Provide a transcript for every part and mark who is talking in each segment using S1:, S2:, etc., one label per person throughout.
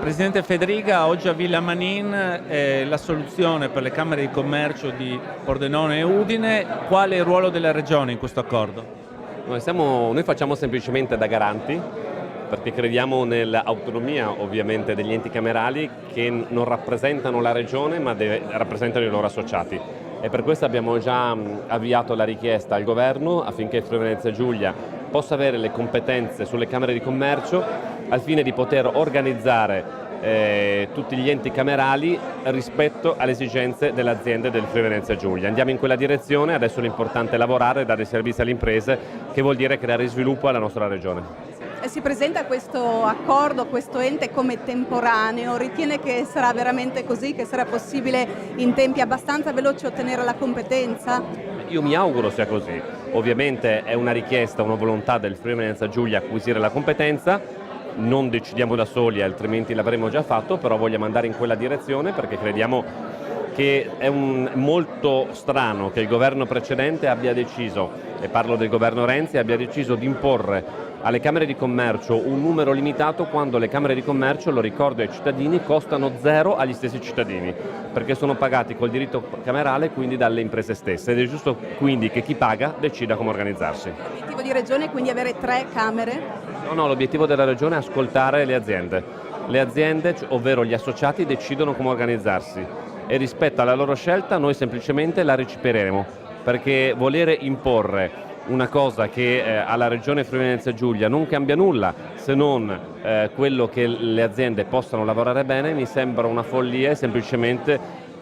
S1: Presidente Federica, oggi a Villa Manin la soluzione per le Camere di Commercio di Pordenone e Udine. Qual è il ruolo della Regione in questo accordo?
S2: Noi facciamo semplicemente da garanti, perché crediamo nell'autonomia ovviamente degli enti camerali che non rappresentano la Regione ma rappresentano i loro associati. E per questo abbiamo già avviato la richiesta al Governo affinché Friuli Venezia Giulia possa avere le competenze sulle Camere di Commercio al fine di poter organizzare tutti gli enti camerali rispetto alle esigenze delle aziende del Friuli Venezia Giulia. Andiamo in quella direzione, adesso l'importante è lavorare e dare servizi alle imprese, che vuol dire creare sviluppo alla nostra regione.
S3: Si presenta questo accordo, questo ente come temporaneo, ritiene che sarà veramente così, che sarà possibile in tempi abbastanza veloci ottenere la competenza?
S2: Io mi auguro sia così, ovviamente è una richiesta, una volontà del Friuli Venezia Giulia acquisire la competenza, non decidiamo da soli altrimenti l'avremmo già fatto, però vogliamo andare in quella direzione perché crediamo che è molto strano che il governo precedente abbia deciso, e parlo del governo Renzi, abbia deciso di imporre alle Camere di Commercio un numero limitato quando le Camere di Commercio, lo ricordo ai cittadini, costano zero agli stessi cittadini, perché sono pagati col diritto camerale, quindi dalle imprese stesse, ed è giusto quindi che chi paga decida come organizzarsi.
S3: L'obiettivo di Regione è quindi avere 3 Camere?
S2: No, l'obiettivo della Regione è ascoltare le aziende. Le aziende, ovvero gli associati, decidono come organizzarsi e rispetto alla loro scelta noi semplicemente la recepiremo, perché volere imporre una cosa che alla Regione Friuli Venezia Giulia non cambia nulla se non quello che le aziende possano lavorare bene mi sembra una follia e semplicemente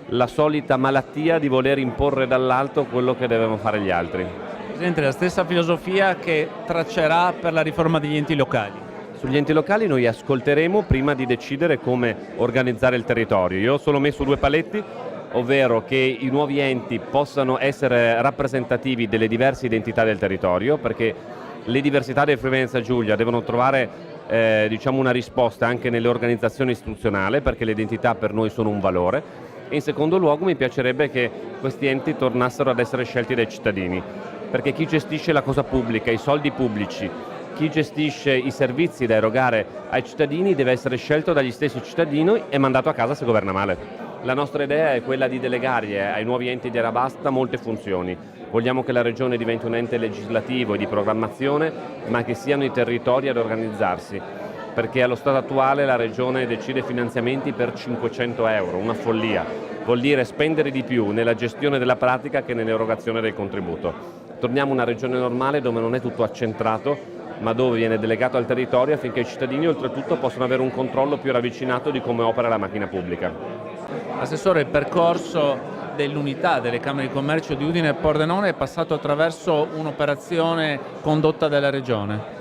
S2: la solita malattia di voler imporre dall'alto quello che devono fare gli altri.
S1: Presidente, la stessa filosofia che traccerà per la riforma degli enti locali?
S2: Sugli enti locali noi ascolteremo prima di decidere come organizzare il territorio. Io ho solo messo 2 paletti, ovvero che i nuovi enti possano essere rappresentativi delle diverse identità del territorio, perché le diversità del Friuli Venezia Giulia devono trovare una risposta anche nelle organizzazioni istituzionali, perché le identità per noi sono un valore. E in secondo luogo mi piacerebbe che questi enti tornassero ad essere scelti dai cittadini, perché chi gestisce la cosa pubblica, i soldi pubblici, chi gestisce i servizi da erogare ai cittadini deve essere scelto dagli stessi cittadini e mandato a casa se governa male. La nostra idea è quella di delegare ai nuovi enti di Arabasta molte funzioni. Vogliamo che la Regione diventi un ente legislativo e di programmazione, ma che siano i territori ad organizzarsi, perché allo stato attuale la Regione decide finanziamenti per 500 euro, una follia. Vuol dire spendere di più nella gestione della pratica che nell'erogazione del contributo. Torniamo a una Regione normale dove non è tutto accentrato, ma dove viene delegato al territorio affinché i cittadini oltretutto possano avere un controllo più ravvicinato di come opera la macchina pubblica.
S1: Assessore, il percorso dell'unità delle Camere di Commercio di Udine e Pordenone è passato attraverso un'operazione condotta dalla Regione?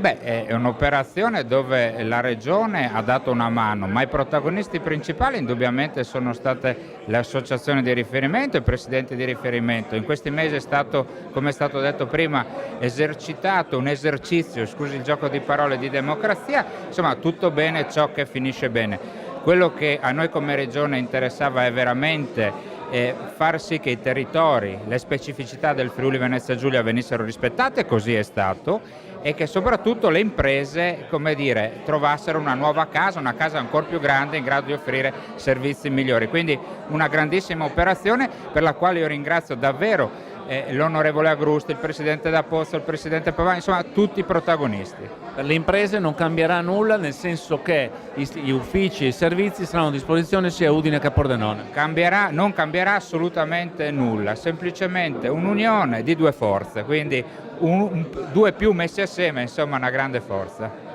S4: È un'operazione dove la Regione ha dato una mano, ma i protagonisti principali indubbiamente sono state le associazioni di riferimento e i presidenti di riferimento. In questi mesi è stato, come è stato detto prima, esercitato un esercizio, scusi il gioco di parole, di democrazia, insomma tutto bene ciò che finisce bene. Quello che a noi come Regione interessava è veramente far sì che i territori, le specificità del Friuli Venezia Giulia venissero rispettate, così è stato, e che soprattutto le imprese, trovassero una nuova casa, una casa ancora più grande in grado di offrire servizi migliori. Quindi una grandissima operazione per la quale io ringrazio davvero l'onorevole Agrusti, il presidente D'Apposto, il presidente Pavani, insomma tutti i protagonisti.
S1: Per le imprese non cambierà nulla, nel senso che gli uffici e i servizi saranno a disposizione sia a Udine che a Pordenone?
S4: Non cambierà assolutamente nulla, semplicemente un'unione di 2 forze, quindi 2 più messi assieme, insomma una grande forza.